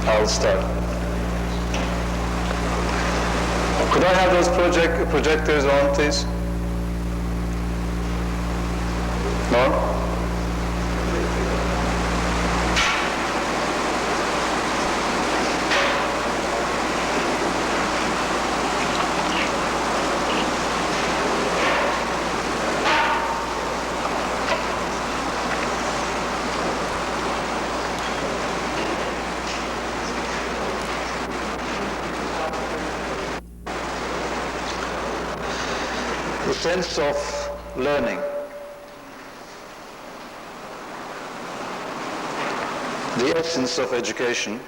I'll start. Could I have those projectors on, please? No? The sense of learning. The essence of education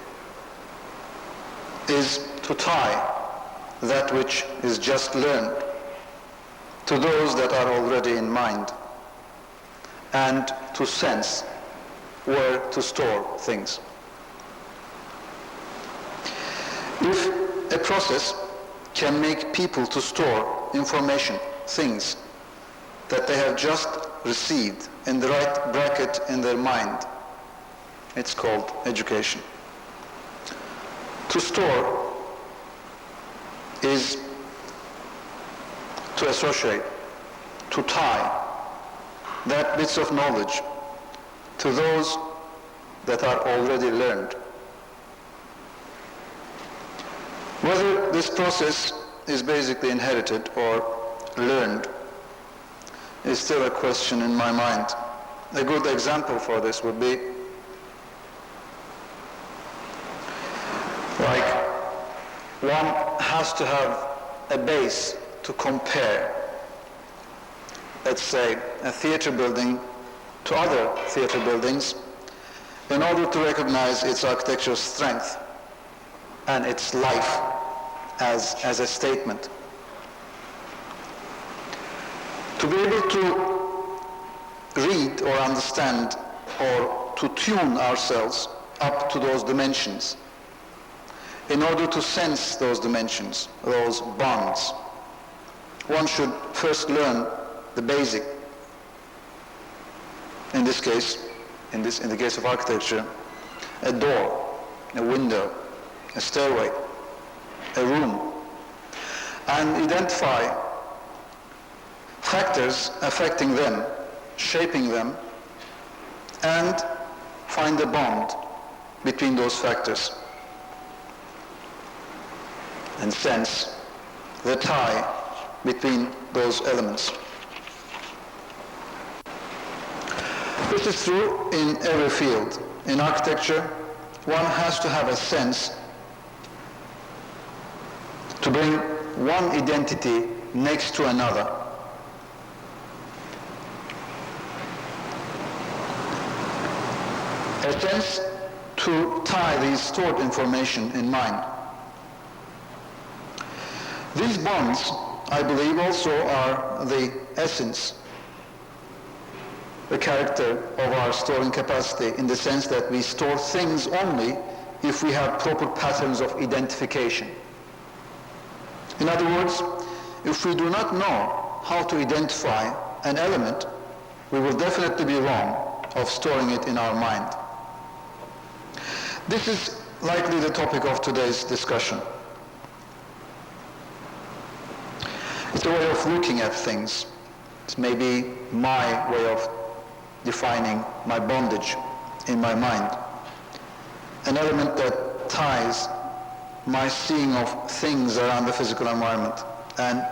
is to tie that which is just learned to those that are already in mind, and to sense where to store things. If a process can make people to store information, things that they have just received in the right bracket in their mind, it's called education. To store is to associate, to tie that bits of knowledge to those that are already learned. Whether this process is basically inherited or learned is still a question in my mind. A good example for this would be like one has to have a base to compare, let's say, a theater building to other theater buildings in order to recognize its architectural strength and its life as a statement. To be able to read or understand or to tune ourselves up to those dimensions, in order to sense those dimensions, those bonds, one should first learn the basic. In this case, in the case of architecture, a door, a window, a stairway, a room, and identify factors affecting them, shaping them, and find a bond between those factors and sense the tie between those elements. This is true in every field. In architecture, one has to have a sense to bring one identity next to another. A sense to tie these stored information in mind. These bonds, I believe, also are the essence, the character of our storing capacity, in the sense that we store things only if we have proper patterns of identification. In other words, if we do not know how to identify an element, we will definitely be wrong of storing it in our mind. This is likely the topic of today's discussion. It's a way of looking at things. It's maybe my way of defining my bondage in my mind. An element that ties my seeing of things around the physical environment. And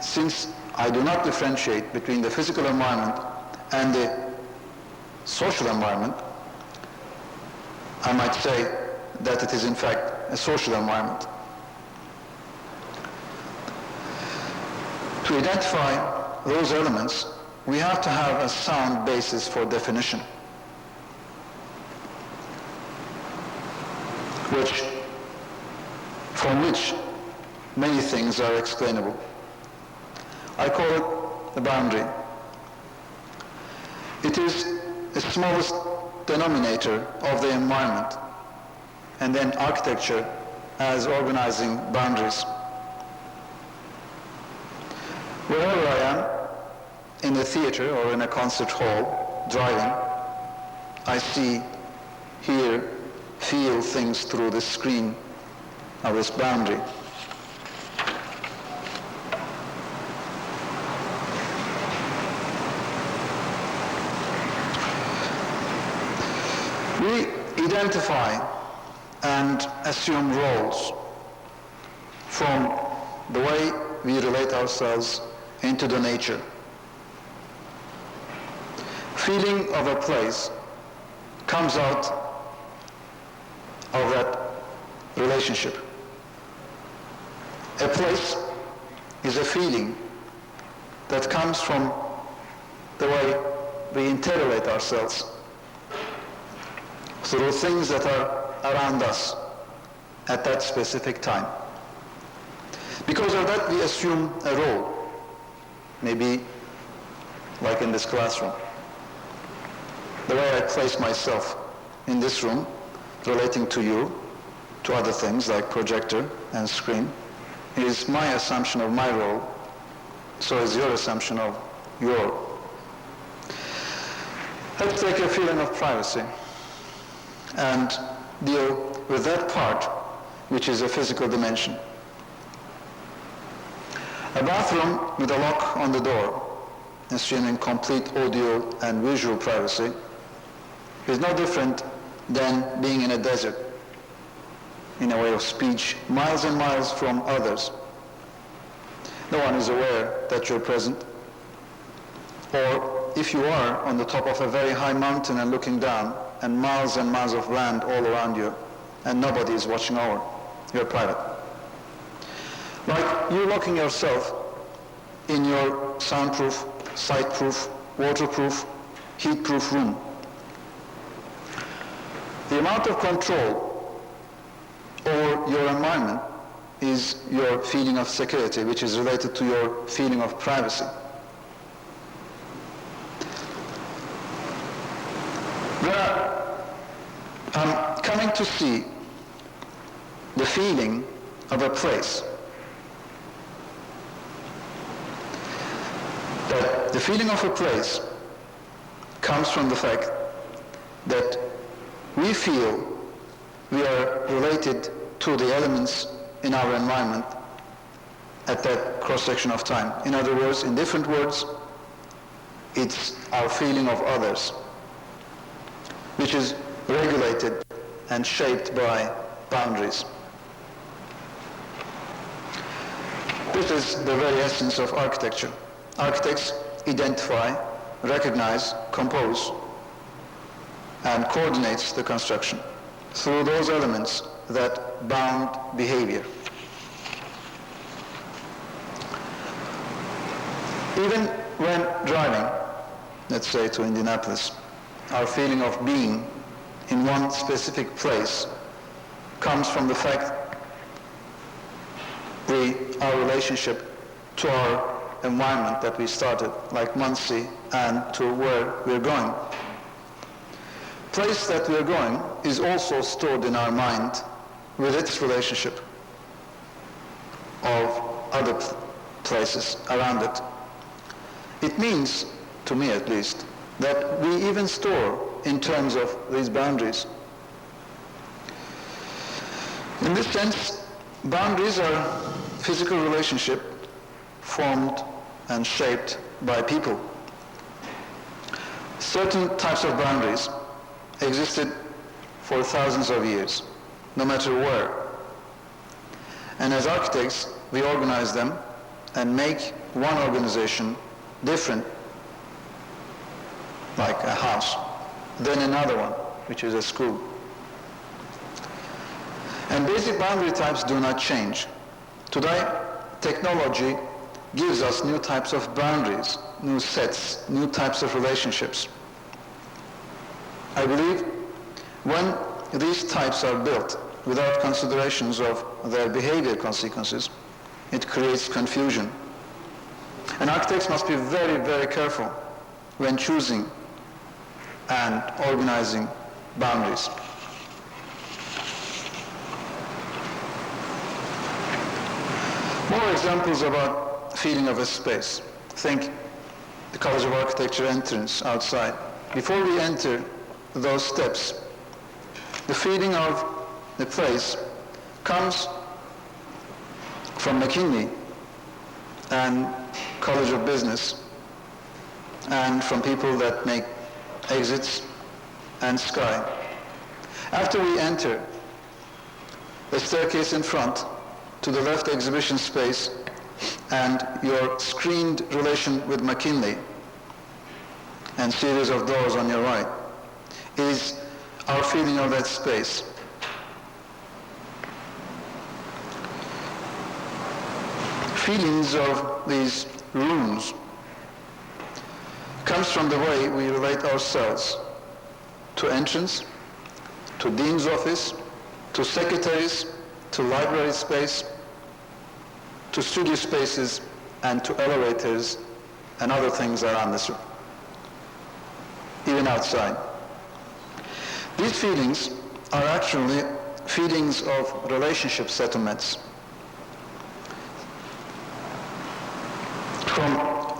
since I do not differentiate between the physical environment and the social environment, I might say that it is in fact a social environment. To identify those elements, we have to have a sound basis for definition, from which many things are explainable. I call it the boundary. It is the smallest denominator of the environment, and then architecture as organizing boundaries. Wherever I am, in a theater or in a concert hall, driving, I see, hear, feel things through the screen of this boundary. We identify and assume roles from the way we relate ourselves into the nature. Feeling of a place comes out of that relationship. A place is a feeling that comes from the way we interrelate ourselves through things that are around us at that specific time. Because of that, we assume a role, maybe like in this classroom. The way I place myself in this room, relating to you, to other things like projector and screen, is my assumption of my role, so is your assumption of your role. Let's take a feeling of privacy and deal with that part, which is a physical dimension. A bathroom with a lock on the door, assuming complete audio and visual privacy, is no different than being in a desert, in a way of speech, miles and miles from others. No one is aware that you're present. Or if you are on the top of a very high mountain and looking down, and miles of land all around you, and nobody is watching over, you're private. Like you locking yourself in your soundproof, sightproof, waterproof, heatproof room. The amount of control over your environment is your feeling of security, which is related to your feeling of privacy. I'm coming to see the feeling of a place. That the feeling of a place comes from the fact that we feel we are related to the elements in our environment at that cross-section of time. In other words, in different words, it's our feeling of others, which is regulated and shaped by boundaries. This is the very essence of architecture. Architects identify, recognize, compose, and coordinates the construction through those elements that bound behavior. Even when driving, let's say to Indianapolis, our feeling of being in one specific place comes from the fact our relationship to our environment that we started, like Muncie, and to where we're going. Place that we're going is also stored in our mind with its relationship of other places around it. It means, to me at least, that we even store in terms of these boundaries. In this sense, boundaries are physical relationship formed and shaped by people. Certain types of boundaries existed for thousands of years, no matter where. And as architects, we organize them and make one organization different, like a house, than another one, which is a school. And basic boundary types do not change. Today, technology gives us new types of boundaries, new sets, new types of relationships. I believe when these types are built without considerations of their behavior consequences, it creates confusion. And architects must be very, very careful when choosing and organizing boundaries. More examples about feeling of a space. Think the College of Architecture entrance outside. Before we enter those steps, The feeling of the place comes from McKinley and College of Business, and from people that make exits and Sky. After we enter the staircase in front, to the left exhibition space and your screened relation with McKinley and series of doors on your right is our feeling of that space. Feelings of these rooms comes from the way we relate ourselves to entrance, to dean's office, to secretaries, to library space, to studio spaces, and to elevators and other things around this room, even outside. These feelings are actually feelings of relationship settlements. From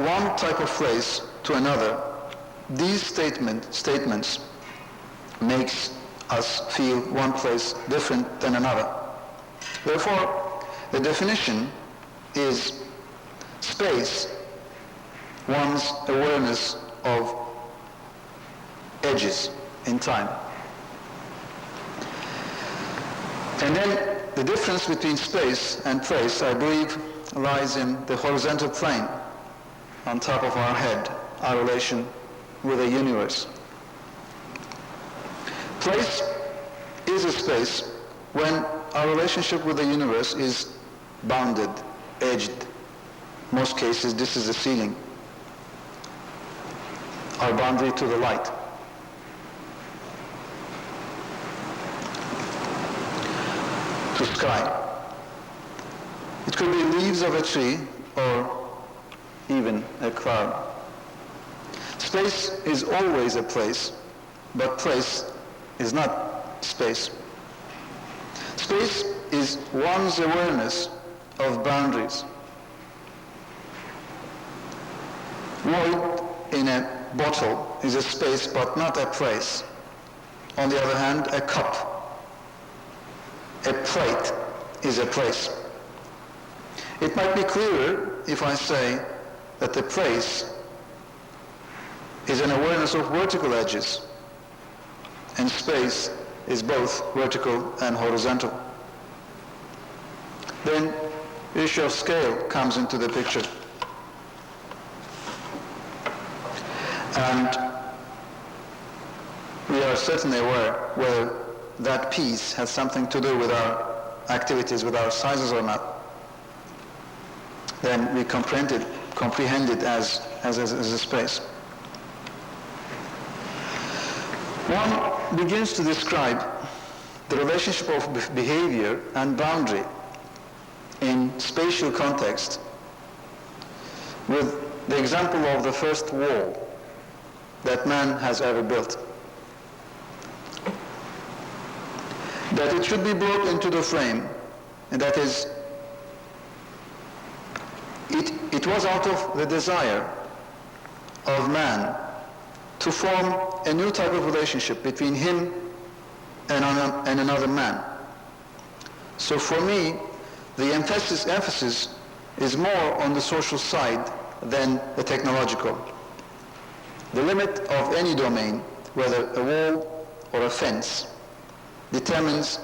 one type of place to another, these statements makes us feel one place different than another. Therefore, the definition is space, one's awareness of edges in time. And then the difference between space and place, I believe, lies in the horizontal plane on top of our head, our relation with the universe. Place is a space when our relationship with the universe is bounded, edged. In most cases, this is the ceiling, our boundary to the light. To sky. It could be leaves of a tree or even a cloud. Space is always a place, but place is not space. Space is one's awareness of boundaries. Void in a bottle is a space but not a place. On the other hand, a cup, a plate is a place. It might be clearer if I say that the place is an awareness of vertical edges, and space is both vertical and horizontal. Then the issue of scale comes into the picture. And we are certainly aware whether that piece has something to do with our activities, with our sizes or not. Then we comprehend it as a space. One begins to describe the relationship of behavior and boundary in spatial context with the example of the first wall that man has ever built. That it should be brought into the frame, and that is, it was out of the desire of man to form a new type of relationship between him and another man. So for me, the emphasis is more on the social side than the technological. The limit of any domain, whether a wall or a fence, determines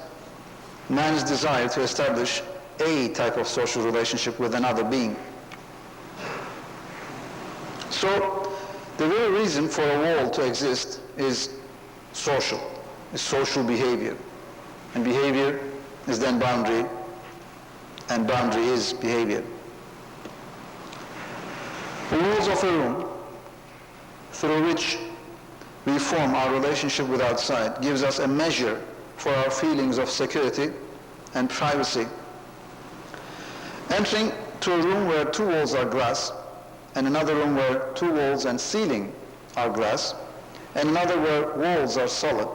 man's desire to establish a type of social relationship with another being. So, the very reason for a wall to exist is social behavior. And behavior is then boundary, and boundary is behavior. The walls of a room through which we form our relationship with outside gives us a measure for our feelings of security and privacy. Entering to a room where two walls are glass, and another room where two walls and ceiling are glass, and another where walls are solid,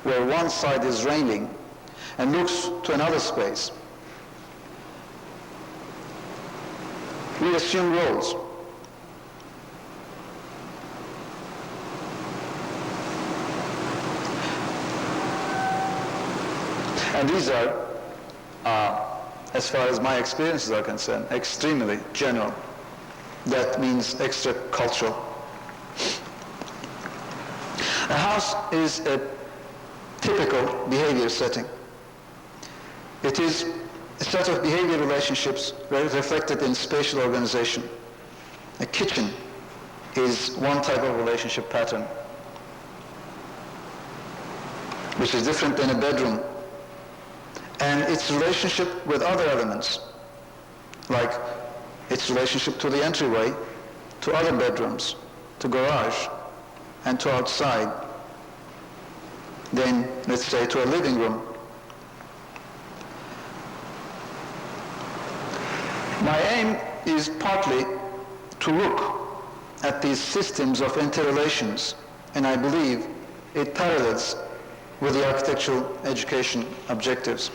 where one side is railing and looks to another space. We assume roles. And these are, as far as my experiences are concerned, extremely general. That means extra-cultural. A house is a typical behavior setting. It is a set of behavior relationships reflected in spatial organization. A kitchen is one type of relationship pattern, which is different than a bedroom. And its relationship with other elements, like its relationship to the entryway, to other bedrooms, to garage, and to outside, then let's say to a living room. My aim is partly to look at these systems of interrelations, and I believe it parallels with the architectural education objectives.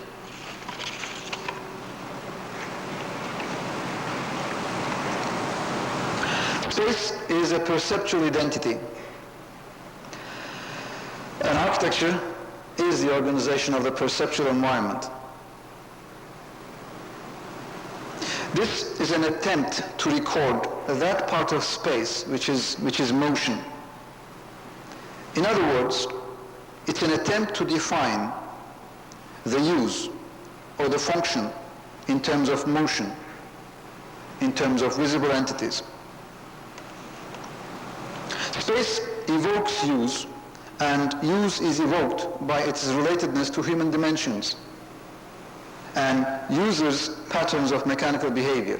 Space is a perceptual identity. And architecture is the organization of the perceptual environment. This is an attempt to record that part of space which is motion. In other words, it's an attempt to define the use or the function in terms of motion, in terms of visible entities. Space evokes use, and use is evoked by its relatedness to human dimensions and users' patterns of mechanical behavior.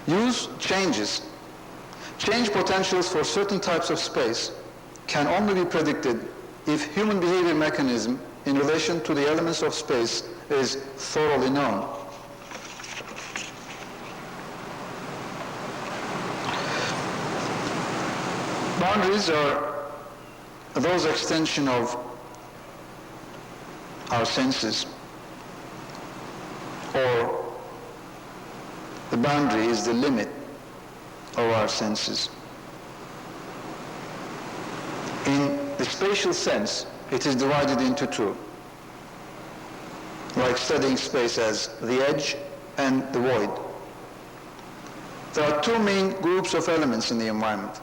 Use changes. Change potentials for certain types of space can only be predicted if human behavior mechanism in relation to the elements of space is thoroughly known. Boundaries are those extension of our senses, or the boundary is the limit of our senses. In the spatial sense, it is divided into two, like studying space as the edge and the void. There are two main groups of elements in the environment.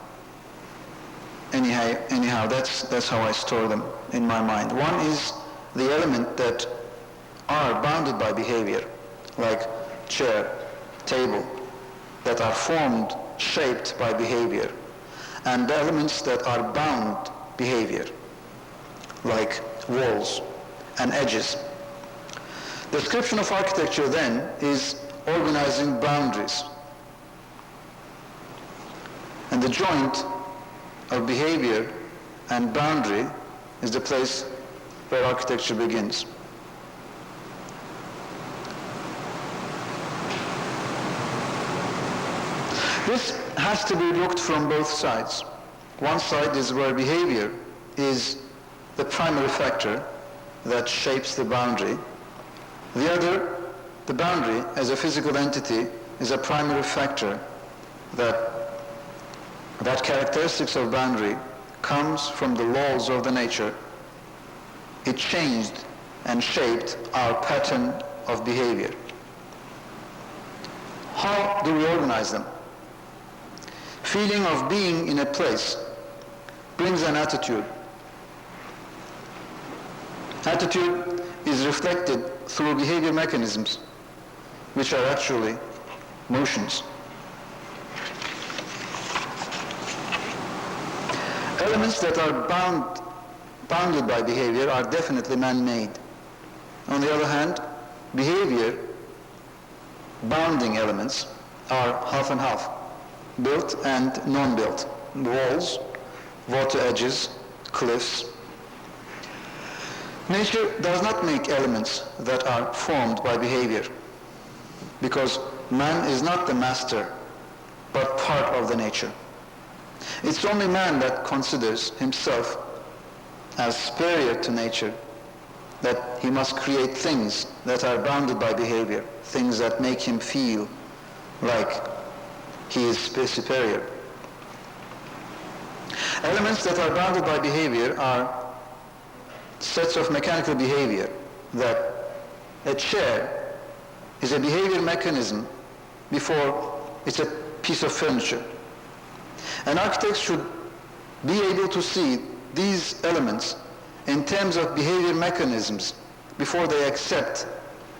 Anyhow, that's how I store them in my mind. One is the element that are bounded by behavior, like chair, table, that are formed, shaped by behavior, and the elements that are bound behavior, like walls and edges. The description of architecture then is organizing boundaries. And the joint of behavior and boundary is the place where architecture begins. This has to be looked from both sides. One side is where behavior is the primary factor that shapes the boundary. The other, the boundary as a physical entity, is a primary factor that characteristics of boundary comes from the laws of the nature. It changed and shaped our pattern of behavior. How do we organize them? Feeling of being in a place brings an attitude. Attitude is reflected through behavior mechanisms, which are actually motions. Elements that are bounded by behavior are definitely man-made. On the other hand, behavior bounding elements are half and half, built and non-built. Walls, water edges, cliffs. Nature does not make elements that are formed by behavior, because man is not the master, but part of the nature. It's only man that considers himself as superior to nature, that he must create things that are bounded by behavior, things that make him feel like he is superior. Elements that are bounded by behavior are sets of mechanical behavior, that a chair is a behavior mechanism before it's a piece of furniture. And architects should be able to see these elements in terms of behavior mechanisms before they accept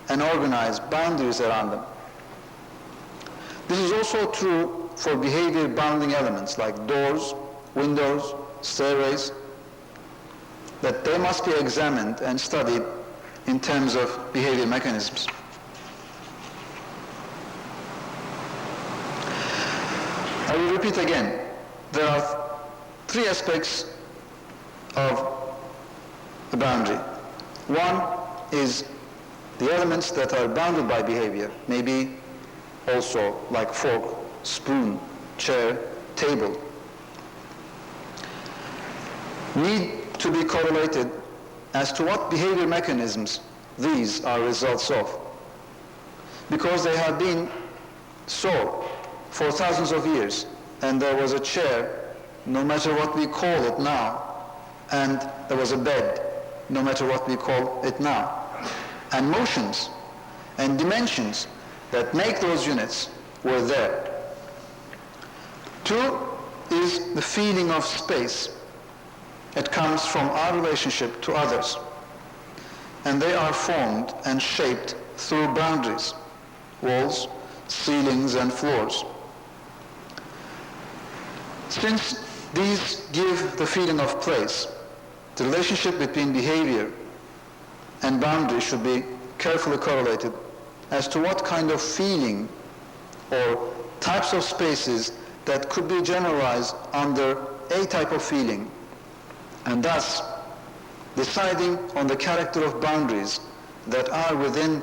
and organize boundaries around them. This is also true for behavior bounding elements like doors, windows, stairways, that they must be examined and studied in terms of behavior mechanisms. I will repeat again. There are three aspects of a boundary. One is the elements that are bounded by behavior, maybe also like fork, spoon, chair, table, need to be correlated as to what behavior mechanisms these are results of, because they have been so for thousands of years, and there was a chair, no matter what we call it now, and there was a bed, no matter what we call it now. And motions and dimensions that make those units were there. Two is the feeling of space. It comes from our relationship to others. And they are formed and shaped through boundaries, walls, ceilings, and floors. Since these give the feeling of place, the relationship between behavior and boundary should be carefully correlated as to what kind of feeling or types of spaces that could be generalized under a type of feeling, and thus deciding on the character of boundaries that are within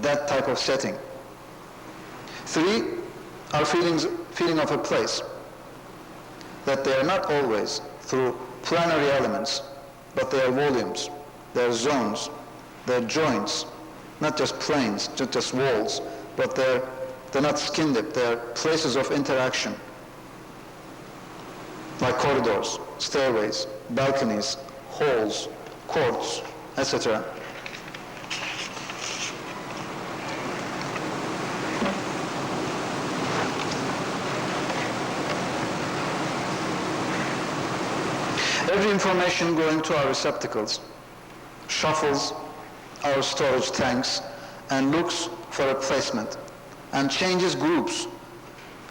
that type of setting. Three are feeling of a place, that they are not always through planary elements, but they are volumes, they are zones, they are joints, not just planes, just walls, but they're not skin-deep, they're places of interaction, like corridors, stairways, balconies, halls, courts, etc. Every information going to our receptacles shuffles our storage tanks and looks for a placement and changes groups,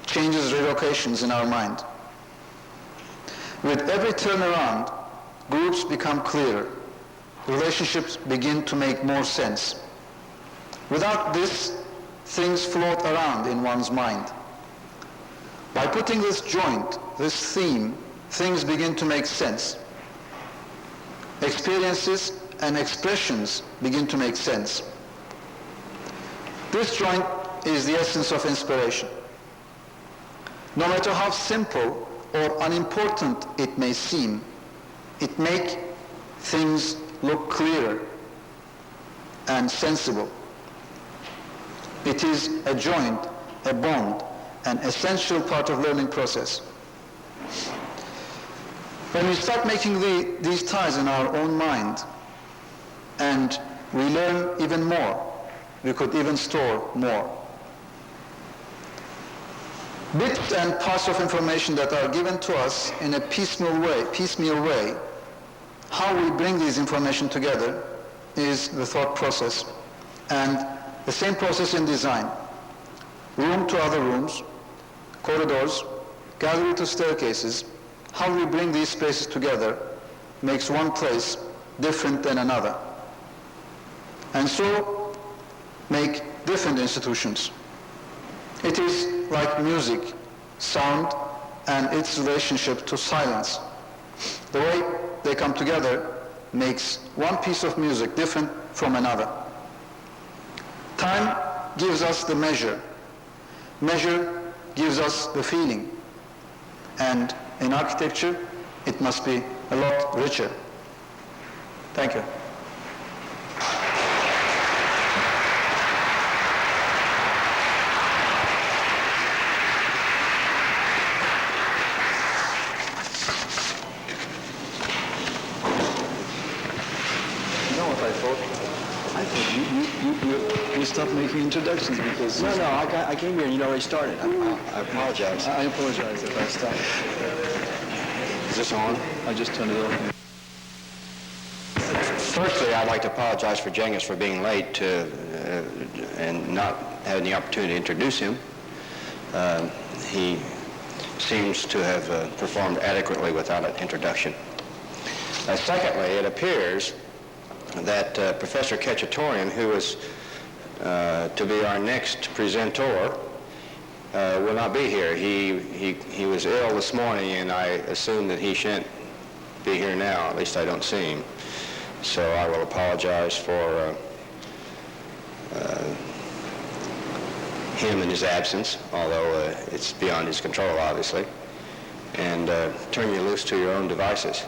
changes relocations in our mind. With every turnaround, groups become clearer. Relationships begin to make more sense. Without this, things float around in one's mind. By putting this joint, this theme, things begin to make sense. Experiences and expressions begin to make sense. This joint is the essence of inspiration. No matter how simple or unimportant it may seem, it makes things look clearer and sensible. It is a joint, a bond, an essential part of learning process. When we start making these ties in our own mind, and we learn even more, we could even store more. Bits and parts of information that are given to us in a piecemeal way, how we bring these information together is the thought process. And the same process in design. Room to other rooms, corridors, gallery to staircases, how we bring these spaces together makes one place different than another. And so make different institutions. It is like music, sound, and its relationship to silence. The way they come together makes one piece of music different from another. Time gives us the measure. Measure gives us the feeling. And in architecture, it must be a lot richer. Thank you. stop making introductions because... No, I came here and you'd already started. I apologize. I apologize if I stopped. Is this on? I just turned it off. Firstly, I'd like to apologize for Cengiz for being late and not having the opportunity to introduce him. He seems to have performed adequately without an introduction. Secondly, it appears that Professor Ketchatorian, who is to be our next presenter, will not be here. He was ill this morning, and I assume that he shan't be here now. At least I don't see him. So I will apologize for him in his absence, although it's beyond his control, obviously, and turn you loose to your own devices.